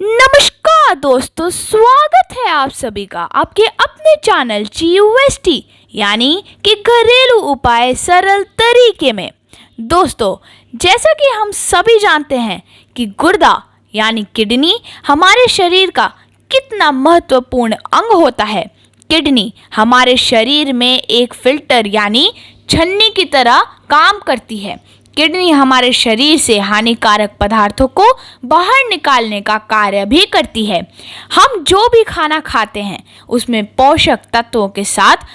नमस्कार दोस्तों, स्वागत है आप सभी का आपके अपने चैनल GUST यानी कि घरेलू उपाय सरल तरीके में। दोस्तों, जैसा कि हम सभी जानते हैं कि गुर्दा यानी किडनी हमारे शरीर का कितना महत्वपूर्ण अंग होता है। किडनी हमारे शरीर में एक फिल्टर यानी छन्नी की तरह काम करती है। किडनी हमारे शरीर से हानिकारक पदार्थों को बाहर निकालने का कार्य भी करती है। हम जो भी खाना खाते हैं उसमें पोषक तत्वों के साथ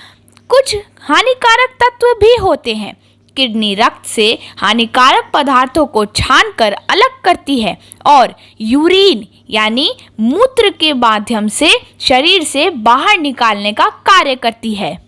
कुछ हानिकारक तत्व भी होते हैं। किडनी रक्त से हानिकारक पदार्थों को छानकर अलग करती है और यूरिन यानी मूत्र के माध्यम से शरीर से बाहर निकालने का कार्य करती है।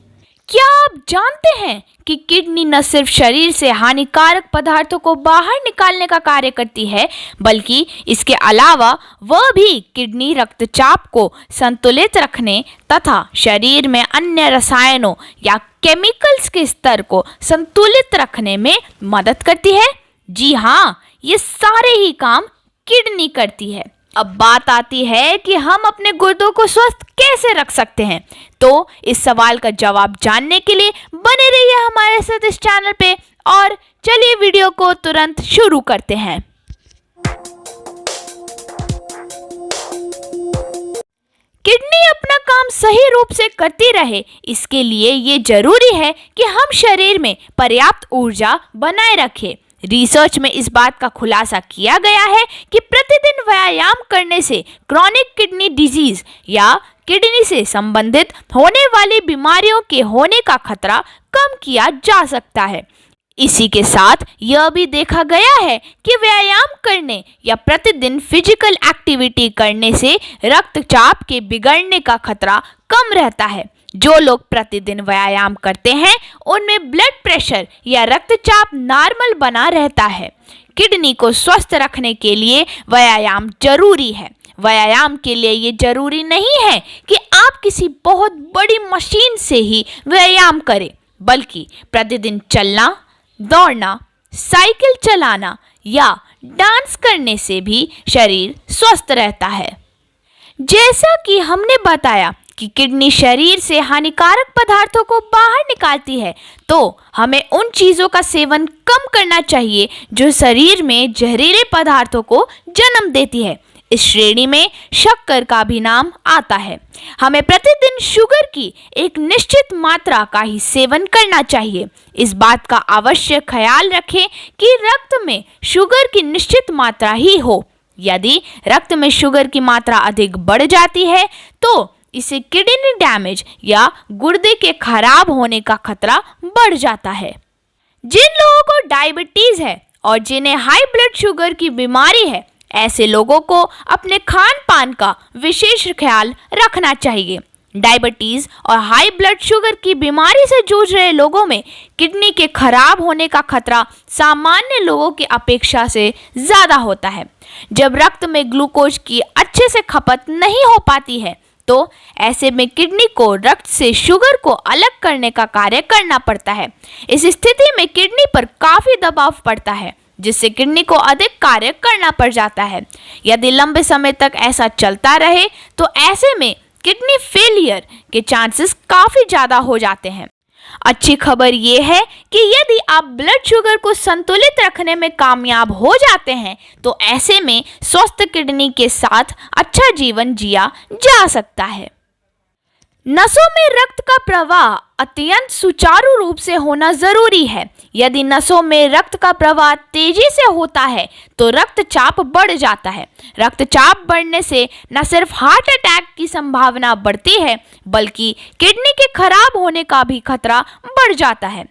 क्या आप जानते हैं कि किडनी न सिर्फ शरीर से हानिकारक पदार्थों को बाहर निकालने का कार्य करती है, बल्कि इसके अलावा वह भी किडनी रक्तचाप को संतुलित रखने तथा शरीर में अन्य रसायनों या केमिकल्स के स्तर को संतुलित रखने में मदद करती है। जी हाँ, ये सारे ही काम किडनी करती है। अब बात आती है कि हम अपने गुर्दों को स्वस्थ कैसे रख सकते हैं। तो इस सवाल का जवाब जानने के लिए बने रहिए हमारे साथ इस चैनल पे और चलिए वीडियो को तुरंत शुरू करते हैं। किडनी अपना काम सही रूप से करती रहे, इसके लिए ये जरूरी है कि हम शरीर में पर्याप्त ऊर्जा बनाए रखें। रिसर्च में इस बात का खुलासा किया गया है कि प्रतिदिन व्यायाम करने से क्रॉनिक किडनी डिजीज या किडनी से संबंधित होने वाली बीमारियों के होने का खतरा कम किया जा सकता है। इसी के साथ यह भी देखा गया है कि व्यायाम करने या प्रतिदिन फिजिकल एक्टिविटी करने से रक्तचाप के बिगड़ने का खतरा कम रहता है। जो लोग प्रतिदिन व्यायाम करते हैं उनमें ब्लड प्रेशर या रक्तचाप नॉर्मल बना रहता है। किडनी को स्वस्थ रखने के लिए व्यायाम जरूरी है। व्यायाम के लिए ये जरूरी नहीं है कि आप किसी बहुत बड़ी मशीन से ही व्यायाम करें, बल्कि प्रतिदिन चलना, दौड़ना, साइकिल चलाना या डांस करने से भी शरीर स्वस्थ रहता है। जैसा कि हमने बताया कि किडनी शरीर से हानिकारक पदार्थों को बाहर निकालती है, तो हमें उन चीज़ों का सेवन कम करना चाहिए जो शरीर में जहरीले पदार्थों को जन्म देती है। इस श्रेणी में शक्कर का भी नाम आता है। हमें प्रतिदिन शुगर की एक निश्चित मात्रा का ही सेवन करना चाहिए। इस बात का अवश्य ख्याल रखें कि रक्त में शुगर की निश्चित मात्रा ही हो। यदि रक्त में शुगर की मात्रा अधिक बढ़ जाती है तो इससे किडनी डैमेज या गुर्दे के खराब होने का खतरा बढ़ जाता है। जिन लोगों को डायबिटीज है और जिन्हें हाई ब्लड शुगर की बीमारी है, ऐसे लोगों को अपने खान पान का विशेष ख्याल रखना चाहिए। डायबिटीज और हाई ब्लड शुगर की बीमारी से जूझ रहे लोगों में किडनी के खराब होने का खतरा सामान्य लोगों की अपेक्षा से ज़्यादा होता है। जब रक्त में ग्लूकोज की अच्छे से खपत नहीं हो पाती है तो ऐसे में किडनी को रक्त से शुगर को अलग करने का कार्य करना पड़ता है। इस स्थिति में किडनी पर काफ़ी दबाव पड़ता है, जिससे किडनी को अधिक कार्य करना पड़ जाता है। यदि लंबे समय तक ऐसा चलता रहे तो ऐसे में किडनी फेलियर के चांसेस काफ़ी ज़्यादा हो जाते हैं। अच्छी खबर ये है कि यदि आप ब्लड शुगर को संतुलित रखने में कामयाब हो जाते हैं तो ऐसे में स्वस्थ किडनी के साथ अच्छा जीवन जिया जा सकता है। नसों में रक्त का प्रवाह अत्यंत सुचारू रूप से होना जरूरी है। यदि नसों में रक्त का प्रवाह तेजी से होता है तो रक्तचाप बढ़ जाता है। रक्तचाप बढ़ने से न सिर्फ हार्ट अटैक की संभावना बढ़ती है, बल्कि किडनी के खराब होने का भी खतरा बढ़ जाता है।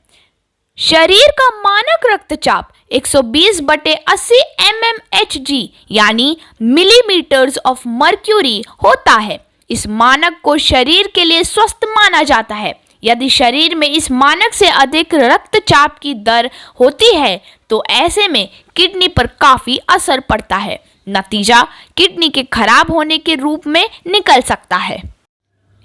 शरीर का मानक रक्तचाप 120/80 mmHg यानी मिलीमीटर्स ऑफ मर्क्यूरी होता है। इस मानक को शरीर के लिए स्वस्थ माना जाता है। यदि शरीर में इस मानक से अधिक रक्तचाप की दर होती है तो ऐसे में किडनी पर काफ़ी असर पड़ता है। नतीजा किडनी के खराब होने के रूप में निकल सकता है।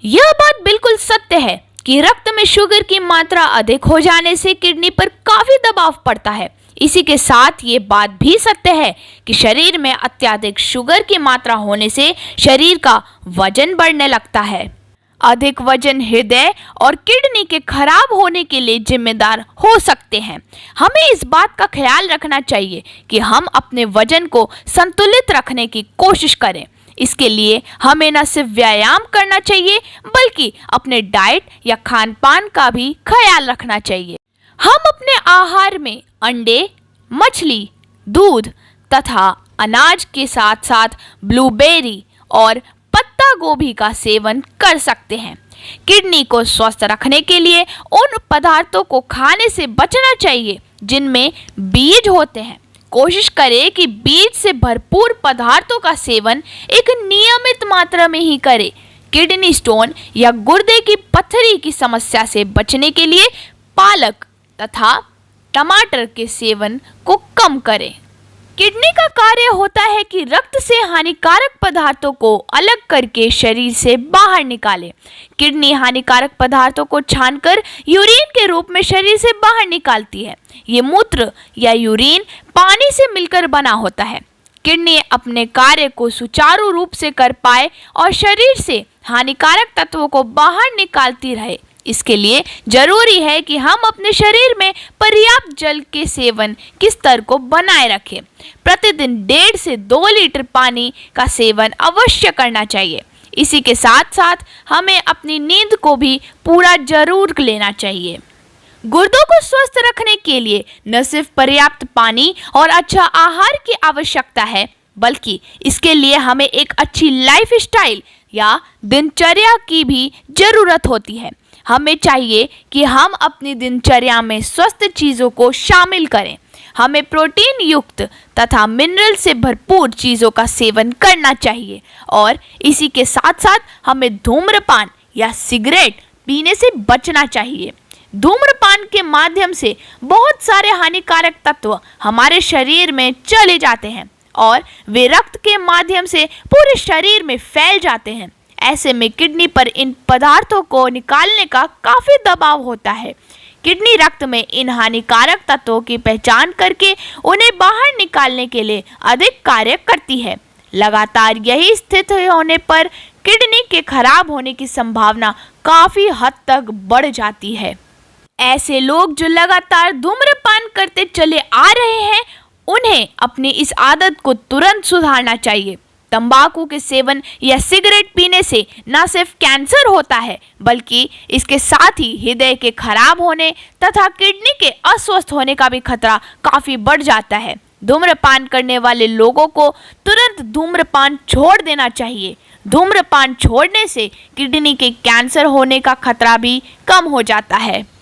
यह बात बिल्कुल सत्य है कि रक्त में शुगर की मात्रा अधिक हो जाने से किडनी पर काफ़ी दबाव पड़ता है। इसी के साथ ये बात भी सत्य है कि शरीर में अत्यधिक शुगर की मात्रा होने से शरीर का वजन बढ़ने लगता है। अधिक वजन हृदय और किडनी के खराब होने के लिए जिम्मेदार हो सकते हैं। हमें इस बात का ख्याल रखना चाहिए कि हम अपने वजन को संतुलित रखने की कोशिश करें। इसके लिए हमें न सिर्फ व्यायाम करना चाहिए बल्कि अपने डाइट या खान पान का भी ख्याल रखना चाहिए। हम अपने आहार में अंडे, मछली, दूध तथा अनाज के साथ साथ ब्लूबेरी और पत्ता गोभी का सेवन कर सकते हैं। किडनी को स्वस्थ रखने के लिए उन पदार्थों को खाने से बचना चाहिए जिनमें बीज होते हैं। कोशिश करें कि बीज से भरपूर पदार्थों का सेवन एक नियमित मात्रा में ही करें। किडनी स्टोन या गुर्दे की पथरी की समस्या से बचने के लिए पालक तथा टमाटर के सेवन को कम करें। किडनी का कार्य होता है कि रक्त से हानिकारक पदार्थों को अलग करके शरीर से बाहर निकाले। किडनी हानिकारक पदार्थों को छानकर यूरिन के रूप में शरीर से बाहर निकालती है। ये मूत्र या यूरिन पानी से मिलकर बना होता है। किडनी अपने कार्य को सुचारू रूप से कर पाए और शरीर से हानिकारक तत्वों को बाहर निकालती रहे, इसके लिए जरूरी है कि हम अपने शरीर में पर्याप्त जल के सेवन के स्तर को बनाए रखें। प्रतिदिन 1.5 से 2 लीटर पानी का सेवन अवश्य करना चाहिए। इसी के साथ साथ हमें अपनी नींद को भी पूरा जरूर लेना चाहिए। गुर्दों को स्वस्थ रखने के लिए न सिर्फ पर्याप्त पानी और अच्छा आहार की आवश्यकता है बल्कि इसके लिए हमें एक अच्छी लाइफस्टाइल या दिनचर्या की भी जरूरत होती है। हमें चाहिए कि हम अपनी दिनचर्या में स्वस्थ चीज़ों को शामिल करें। हमें प्रोटीन युक्त तथा मिनरल से भरपूर चीज़ों का सेवन करना चाहिए और इसी के साथ साथ हमें धूम्रपान या सिगरेट पीने से बचना चाहिए। धूम्रपान के माध्यम से बहुत सारे हानिकारक तत्व हमारे शरीर में चले जाते हैं और वे रक्त के माध्यम से पूरे शरीर में फैल जाते हैं। ऐसे में किडनी पर इन पदार्थों को निकालने का काफ़ी दबाव होता है। किडनी रक्त में इन हानिकारक तत्वों की पहचान करके उन्हें बाहर निकालने के लिए अधिक कार्य करती है। लगातार यही स्थिति होने पर किडनी के खराब होने की संभावना काफ़ी हद तक बढ़ जाती है। ऐसे लोग जो लगातार धूम्रपान करते चले आ रहे हैं उन्हें अपनी इस आदत को तुरंत सुधारना चाहिए। तंबाकू के सेवन या सिगरेट पीने से न सिर्फ कैंसर होता है बल्कि इसके साथ ही हृदय के खराब होने तथा किडनी के अस्वस्थ होने का भी खतरा काफ़ी बढ़ जाता है। धूम्रपान करने वाले लोगों को तुरंत धूम्रपान छोड़ देना चाहिए। धूम्रपान छोड़ने से किडनी के कैंसर होने का खतरा भी कम हो जाता है।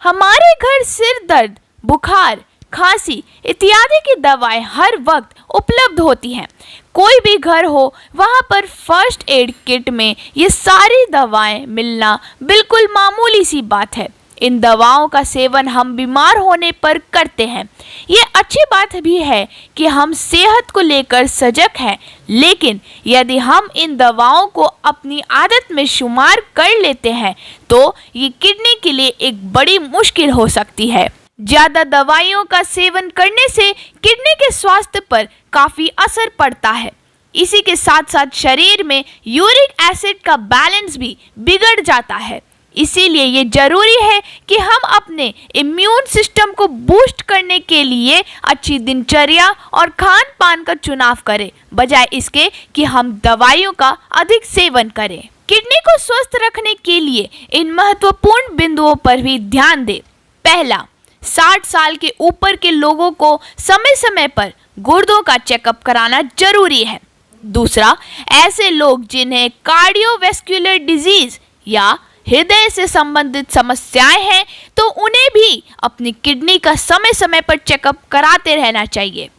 हमारे घर सिर दर्द, बुखार, खांसी इत्यादि की दवाएं हर वक्त उपलब्ध होती हैं। कोई भी घर हो वहाँ पर फर्स्ट एड किट में ये सारी दवाएं मिलना बिल्कुल मामूली सी बात है। इन दवाओं का सेवन हम बीमार होने पर करते हैं। ये अच्छी बात भी है कि हम सेहत को लेकर सजग हैं, लेकिन यदि हम इन दवाओं को अपनी आदत में शुमार कर लेते हैं तो ये किडनी के लिए एक बड़ी मुश्किल हो सकती है। ज़्यादा दवाइयों का सेवन करने से किडनी के स्वास्थ्य पर काफ़ी असर पड़ता है। इसी के साथ साथ शरीर में यूरिक एसिड का बैलेंस भी बिगड़ जाता है। इसीलिए ये जरूरी है कि हम अपने इम्यून सिस्टम को बूस्ट करने के लिए अच्छी दिनचर्या और खान पान का चुनाव करें, बजाय इसके कि हम दवाइयों का अधिक सेवन करें। किडनी को स्वस्थ रखने के लिए इन महत्वपूर्ण बिंदुओं पर भी ध्यान दें। पहला, 60 साल के ऊपर के लोगों को समय समय पर गुर्दों का चेकअप कराना जरूरी है। दूसरा, ऐसे लोग जिन्हें कार्डियोवैस्कुलर डिजीज या हृदय से संबंधित समस्याएं हैं तो उन्हें भी अपनी किडनी का समय समय पर चेकअप कराते रहना चाहिए।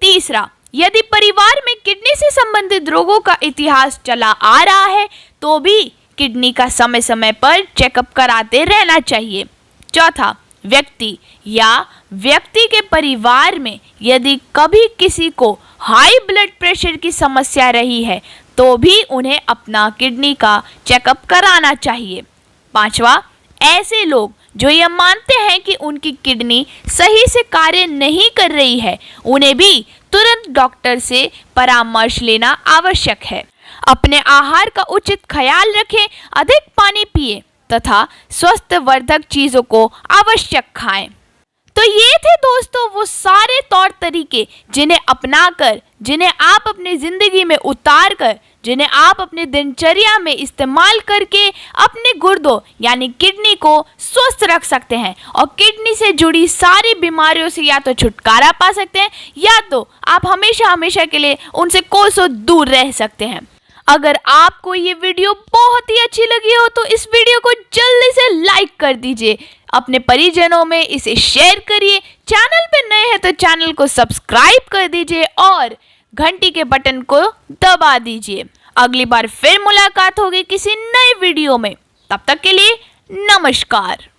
तीसरा, यदि परिवार में किडनी से संबंधित रोगों का इतिहास चला आ रहा है तो भी किडनी का समय समय पर चेकअप कराते रहना चाहिए। चौथा, व्यक्ति के परिवार में यदि कभी किसी को हाई ब्लड प्रेशर की समस्या रही है तो भी उन्हें अपना किडनी का चेकअप कराना चाहिए। पांचवा, ऐसे लोग जो ये मानते हैं कि उनकी किडनी सही से कार्य नहीं कर रही है, उन्हें भी तुरंत डॉक्टर से परामर्श लेना आवश्यक है। अपने आहार का उचित ख्याल रखें, अधिक पानी पिएं तथा स्वास्थ्यवर्धक चीज़ों को आवश्यक खाएं। तो ये थे दोस्तों वो सारे तौर तरीके जिन्हें अपनाकर, जिन्हें आप अपनी ज़िंदगी में उतार कर, जिन्हें आप अपने दिनचर्या में इस्तेमाल करके अपने गुर्दों यानी किडनी को स्वस्थ रख सकते हैं और किडनी से जुड़ी सारी बीमारियों से या तो छुटकारा पा सकते हैं या तो आप हमेशा हमेशा के लिए उनसे कोसों दूर रह सकते हैं। अगर आपको ये वीडियो बहुत ही अच्छी लगी हो तो इस वीडियो को जल्दी से लाइक कर दीजिए, अपने परिजनों में इसे शेयर करिए, चैनल पे नए हैं तो चैनल को सब्सक्राइब कर दीजिए और घंटी के बटन को दबा दीजिए। अगली बार फिर मुलाकात होगी किसी नए वीडियो में, तब तक के लिए नमस्कार।